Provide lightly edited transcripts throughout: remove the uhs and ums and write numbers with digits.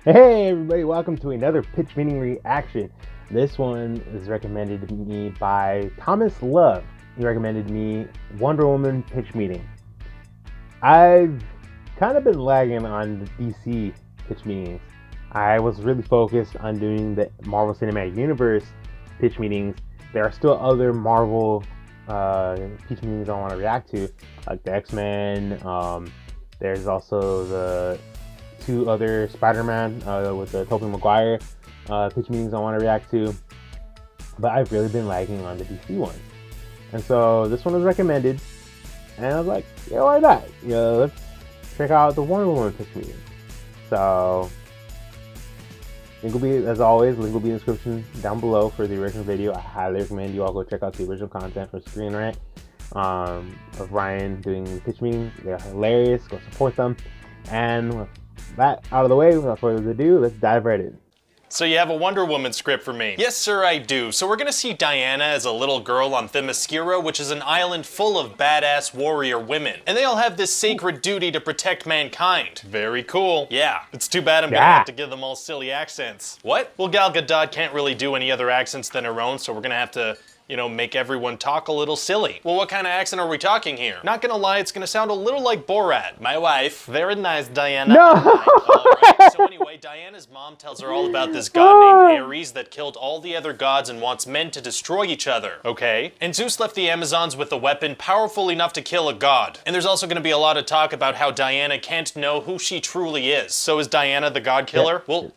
Hey everybody, welcome to another pitch meeting reaction. This one is recommended to me by Thomas Love. He recommended me Wonder Woman pitch meeting. I've kind of been lagging on the DC pitch meetings. I was really focused on doing the Marvel Cinematic Universe pitch meetings. There are still other Marvel pitch meetings I want to react to, like the X-Men. There's also the two other Spider-Man with the Tobey Maguire pitch meetings I want to react to, but I've really been lagging on the DC ones, and so this one was recommended, and I was like, yeah, why not? Let's check out the Wonder Woman pitch meeting. So link will be, as always, link will be in the description down below for the original video. I highly recommend you all go check out the original content from Screen Rant of Ryan doing the pitch meetings. They're hilarious. Go support them. And with that out of the way, without further ado, let's dive right in. So you have a Wonder Woman script for me? Yes, sir, I do. So we're gonna see Diana as a little girl on Themyscira, which is an island full of badass warrior women. And they all have this sacred duty to protect mankind. Very cool. Yeah, it's too bad I'm gonna have to give them all silly accents. What? Well, Gal Gadot can't really do any other accents than her own, so we're gonna have to, make everyone talk a little silly. Well, what kind of accent are we talking here? Not gonna lie, it's gonna sound a little like Borat. My wife. Very nice, Diana. No! Alright, so anyway, Diana's mom tells her all about this god named Ares that killed all the other gods and wants men to destroy each other. Okay. And Zeus left the Amazons with a weapon powerful enough to kill a god. And there's also gonna be a lot of talk about how Diana can't know who she truly is. So is Diana the god killer? Well,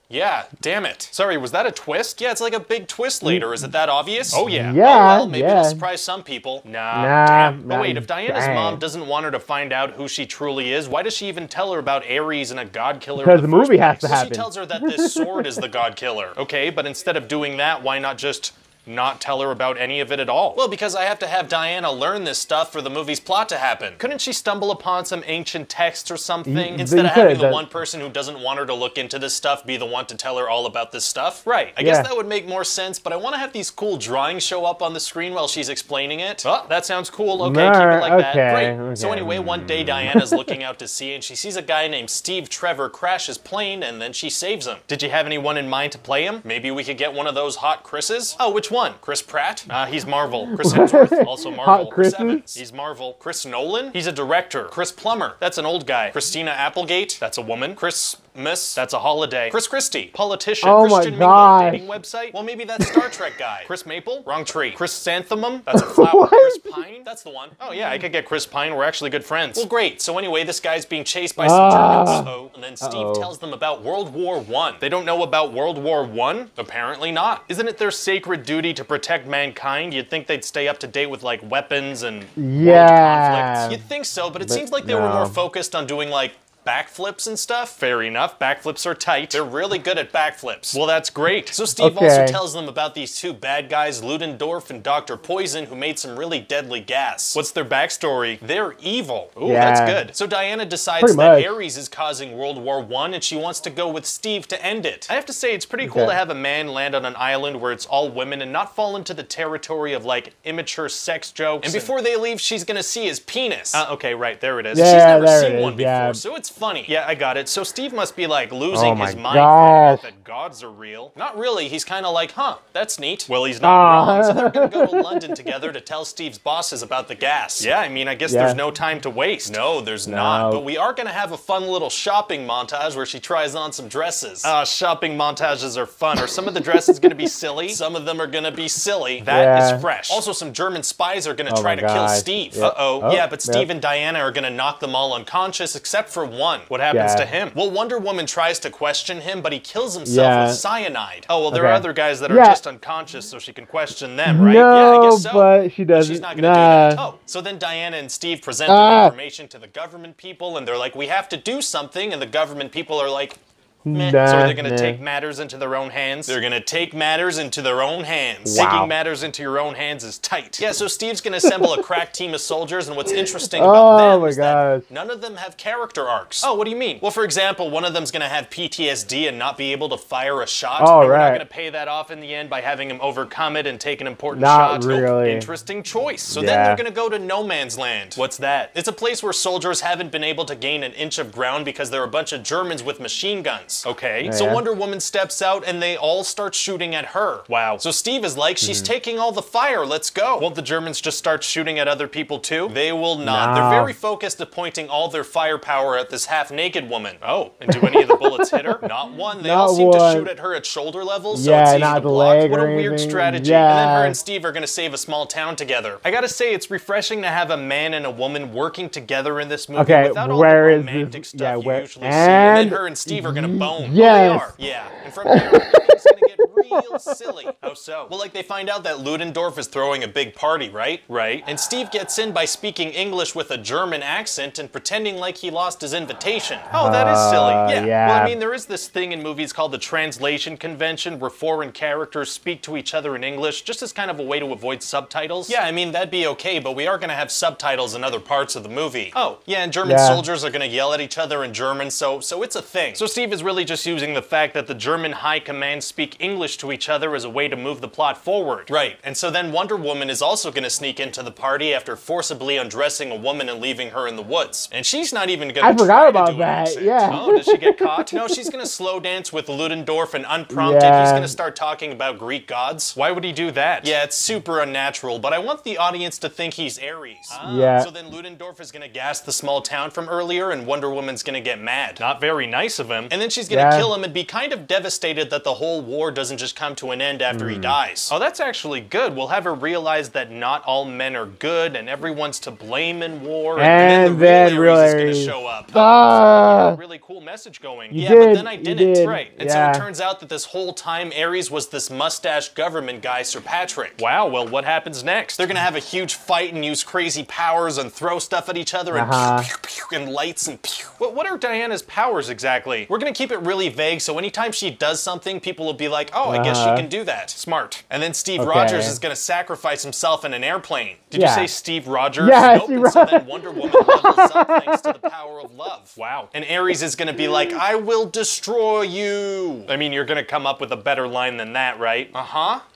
yeah, damn it. Sorry, was that a twist? Yeah, it's like a big twist later. Is it that obvious? Oh yeah. Oh well, maybe it'll surprise some people. Damn. But wait, if Diana's mom doesn't want her to find out who she truly is, why does she even tell her about Ares and a god killer? Because the movie has to happen. She tells her that this sword is the god killer. Okay, but instead of doing that, why not just not tell her about any of it at all? Well, because I have to have Diana learn this stuff for the movie's plot to happen. Couldn't she stumble upon some ancient text or something? Instead of having the one person who doesn't want her to look into this stuff be the one to tell her all about this stuff? Right. I guess that would make more sense, but I want to have these cool drawings show up on the screen while she's explaining it. Oh, that sounds cool. Okay, keep it like that. Great. Okay. So anyway, one day Diana's looking out to sea and she sees a guy named Steve Trevor crash his plane and then she saves him. Did you have anyone in mind to play him? Maybe we could get one of those hot Chris's? Oh, which one? Chris Pratt? He's Marvel. Chris Hemsworth, also Marvel. Chris Evans, he's Marvel. Chris Nolan, he's a director. Chris Plummer, that's an old guy. Christina Applegate, that's a woman. Christmas, that's a holiday. Chris Christie, politician. Oh Christian my Mingle, dating website. Well, maybe that's Star Trek guy. Chris Maple, wrong tree. Chrysanthemum, that's a flower. Chris Pine, that's the one. Oh yeah, I could get Chris Pine. We're actually good friends. Well, great. So anyway, this guy's being chased by some Germans. And then Steve tells them about World War I. They don't know about World War I? Apparently not. Isn't it their sacred duty to protect mankind? You'd think they'd stay up to date with like weapons and world conflicts. You'd think so, but it seems like they were more focused on doing like backflips and stuff. Fair enough, backflips are tight. They're really good at backflips. Well, that's great. So Steve also tells them about these two bad guys, Ludendorff and Dr. Poison, who made some really deadly gas. What's their backstory? They're evil. Ooh, that's good. So Diana decides that Ares is causing World War I and she wants to go with Steve to end it. I have to say, it's pretty cool to have a man land on an island where it's all women and not fall into the territory of like immature sex jokes. And before they leave, she's gonna see his penis. Okay, right, there it is. She's never seen one before, so it's funny. Yeah, I got it. So Steve must be like losing his mind that gods are real. Not really. He's kind of like, huh, that's neat. Well, he's not wrong. So they're gonna go to London together to tell Steve's bosses about the gas. Yeah, I mean, I guess there's no time to waste. No, there's not. But we are gonna have a fun little shopping montage where she tries on some dresses. Shopping montages are fun. Are some of the dresses gonna be silly? Some of them are gonna be silly. That is fresh. Also, some German spies are gonna try to kill Steve. Yeah, but Steve and Diana are gonna knock them all unconscious except for one. What happens to him? Well, Wonder Woman tries to question him, but he kills himself with cyanide. Oh, well, there are other guys that are just unconscious, so she can question them, right? No, yeah, I guess so. But she doesn't. She's not gonna do that. Oh, so then Diana and Steve present their information to the government people, and they're like, we have to do something, and the government people are like, meh. So they're gonna take matters into their own hands. They're gonna take matters into their own hands. Taking matters into your own hands is tight. Yeah, so Steve's gonna assemble a crack team of soldiers, and what's interesting about them is that none of them have character arcs. Oh, what do you mean? Well, for example, one of them's gonna have PTSD and not be able to fire a shot. And we're not gonna pay that off in the end by having him overcome it and take an important shot. Really. Interesting choice. So then they're gonna go to No Man's Land. What's that? It's a place where soldiers haven't been able to gain an inch of ground because there are a bunch of Germans with machine guns. guns. Okay, so Wonder Woman steps out and they all start shooting at her. Wow. So Steve is like, she's taking all the fire, let's go. Won't the Germans just start shooting at other people too? They will not. They're very focused at pointing all their firepower at this half-naked woman. Oh, and do any of the bullets hit her? Not one. They all seem to shoot at her at shoulder level, so it's easy to block. What a weird strategy. And then her and Steve are gonna save a small town together. I gotta say, it's refreshing to have a man and a woman working together in this movie without all the romantic stuff you usually see. And then her and Steve are gonna bone. Yes. Oh, they are. Yeah. And from here, it's gonna get real silly. How so? Well, like they find out that Ludendorff is throwing a big party, right? Right. And Steve gets in by speaking English with a German accent and pretending like he lost his invitation. Oh, that is silly. Yeah. Well, I mean, there is this thing in movies called the translation convention where foreign characters speak to each other in English just as kind of a way to avoid subtitles. Yeah, I mean, that'd be okay, but we are gonna have subtitles in other parts of the movie. Oh, yeah, and German soldiers are gonna yell at each other in German, so it's a thing. So Steve is really just using the fact that the German high command speak English to each other as a way to move the plot forward. Right, and so then Wonder Woman is also gonna sneak into the party after forcibly undressing a woman and leaving her in the woods. And she's not even gonna I forgot about that, yeah. Oh, did she get caught? No, she's gonna slow dance with Ludendorff and unprompted, he's gonna start talking about Greek gods. Why would he do that? Yeah, it's super unnatural, but I want the audience to think he's Ares. So then Ludendorff is gonna gas the small town from earlier and Wonder Woman's gonna get mad. Not very nice of him. And then she's gonna kill him and be kind of devastated that the whole war doesn't just come to an end after he dies. Oh, that's actually good. We'll have her realize that not all men are good and everyone's to blame in war. And then the real Ares is gonna show up. A really cool message going. But then I didn't. Right. And so it turns out that this whole time Ares was this mustache government guy, Sir Patrick. Wow, well, what happens next? They're gonna have a huge fight and use crazy powers and throw stuff at each other and pew, pew, pew, and lights and pew. What are Diana's powers exactly? We're gonna keep it really vague, so anytime she does something, people will be like, oh, I guess she can do that. Smart. And then Steve Rogers is gonna sacrifice himself in an airplane. Did you say Steve Rogers? Nope. And so then Wonder Woman levels up thanks to the power of love. Wow. And Ares is gonna be like, I will destroy you. I mean, you're gonna come up with a better line than that, right?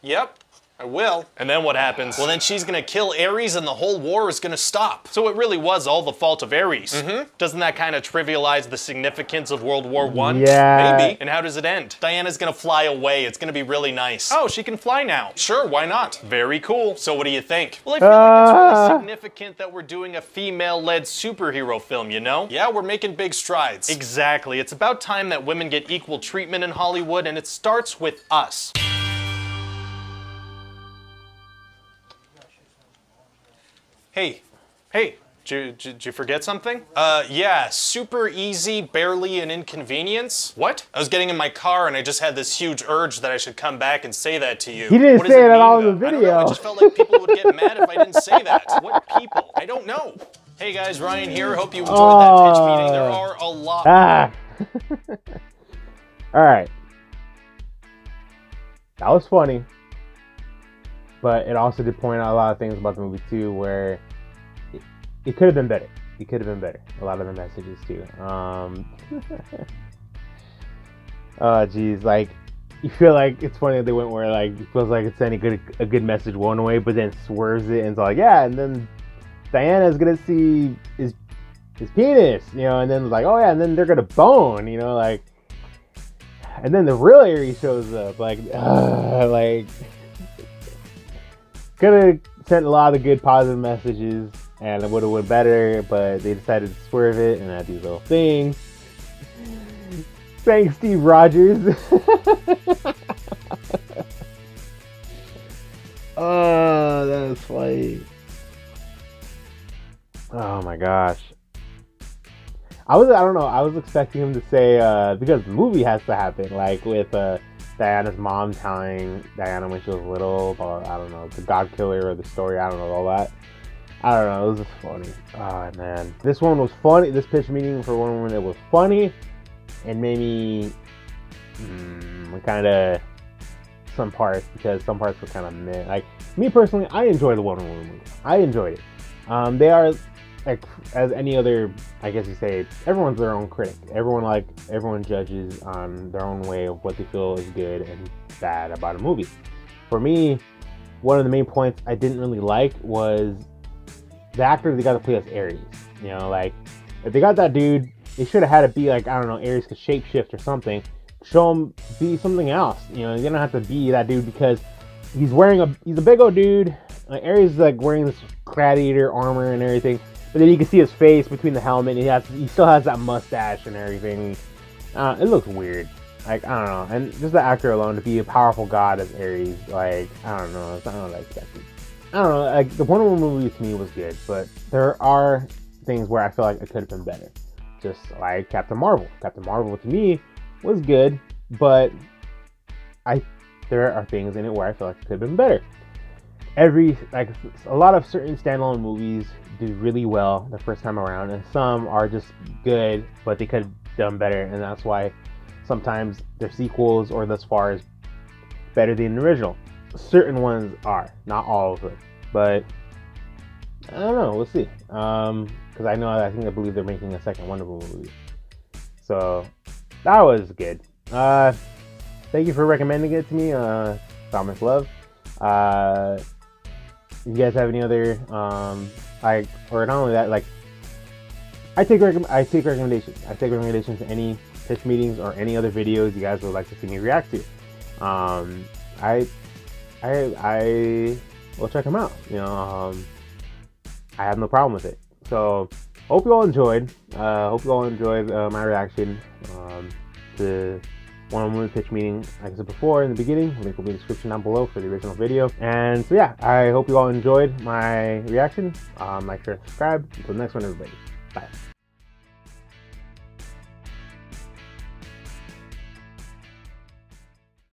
Yep. I will. And then what happens? Well, then she's gonna kill Ares and the whole war is gonna stop. So it really was all the fault of Ares. Doesn't that kind of trivialize the significance of World War I? Yeah. Maybe. And how does it end? Diana's gonna fly away. It's gonna be really nice. Oh, she can fly now. Sure, why not? Very cool. So what do you think? Well, I feel like it's really significant that we're doing a female-led superhero film, you know? Yeah, we're making big strides. Exactly. It's about time that women get equal treatment in Hollywood, and it starts with us. Hey, did you forget something? Yeah, super easy, barely an inconvenience. What? I was getting in my car and I just had this huge urge that I should come back and say that to you. He didn't say it at all in the video. I don't know, I just felt like people would get mad if I didn't say that. What people? I don't know. Hey guys, Ryan here. Hope you enjoyed that pitch meeting. There are a lot. All right. That was funny. But it also did point out a lot of things about the movie too, where it could have been better. It could have been better. A lot of the messages too. Oh geez, like you feel like it's funny that they went where like it feels like it's sending a good message one way, but then swerves it and it's like, yeah, and then Diana's gonna see his penis, you know, and then it's like, oh yeah, and then they're gonna bone, you know, like, and then the real Ares shows up, like could have sent a lot of good positive messages and it would have went better, but they decided to swerve it and add these little things. Thanks, Steve Rogers. Oh, that was funny. Oh my gosh. I don't know, I was expecting him to say, because the movie has to happen, like with Diana's mom telling Diana when she was little about, I don't know, the God Killer or the story, I don't know, all that. I don't know, it was just funny. Oh man. This one was funny, this pitch meeting for Wonder Woman, it was funny, and made me kind of some parts, because some parts were kind of meh. Like, me personally, I enjoyed the Wonder Woman movie. I enjoyed it. They are, like, as any other, I guess you say, everyone's their own critic. Everyone judges on their own way of what they feel is good and bad about a movie. For me, one of the main points I didn't really like was the actor they got to play as Ares. You know, like, if they got that dude, They should have had it be like, I don't know, Ares could shapeshift or something. Show him be something else. You know, you don't have to be that dude because he's a big old dude. Ares is like wearing this gladiator armor and everything, but then you can see his face between the helmet. And he still has that mustache and everything. It looks weird. Like, I don't know. And just the actor alone to be a powerful god as Ares, like, I don't know. It's not like that. I don't know. Like, the Wonder Woman movie to me was good, but there are things where I feel like it could have been better. Just like Captain Marvel. Captain Marvel to me was good, but there are things in it where I feel like it could have been better. A lot of certain standalone movies do really well the first time around, and some are just good, but they could have done better, and that's why sometimes their sequels or thus far is better than the original. Certain ones are, not all of them, but I don't know. We'll see. Because I believe they're making a second Wonder Woman movie. So that was good. Thank you for recommending it to me, Thomas Love. You guys have any other or not only that, like I take recommendations. I take recommendations to any pitch meetings or any other videos you guys would like to see me react to. I will check them out. You know, I have no problem with it. So hope you all enjoyed. My reaction to Wonder Woman pitch meeting. Like I said before in the beginning, link will be in the description down below for the original video. And so yeah, I hope you all enjoyed my reaction. Like, share, subscribe. Until the next one, everybody. Bye.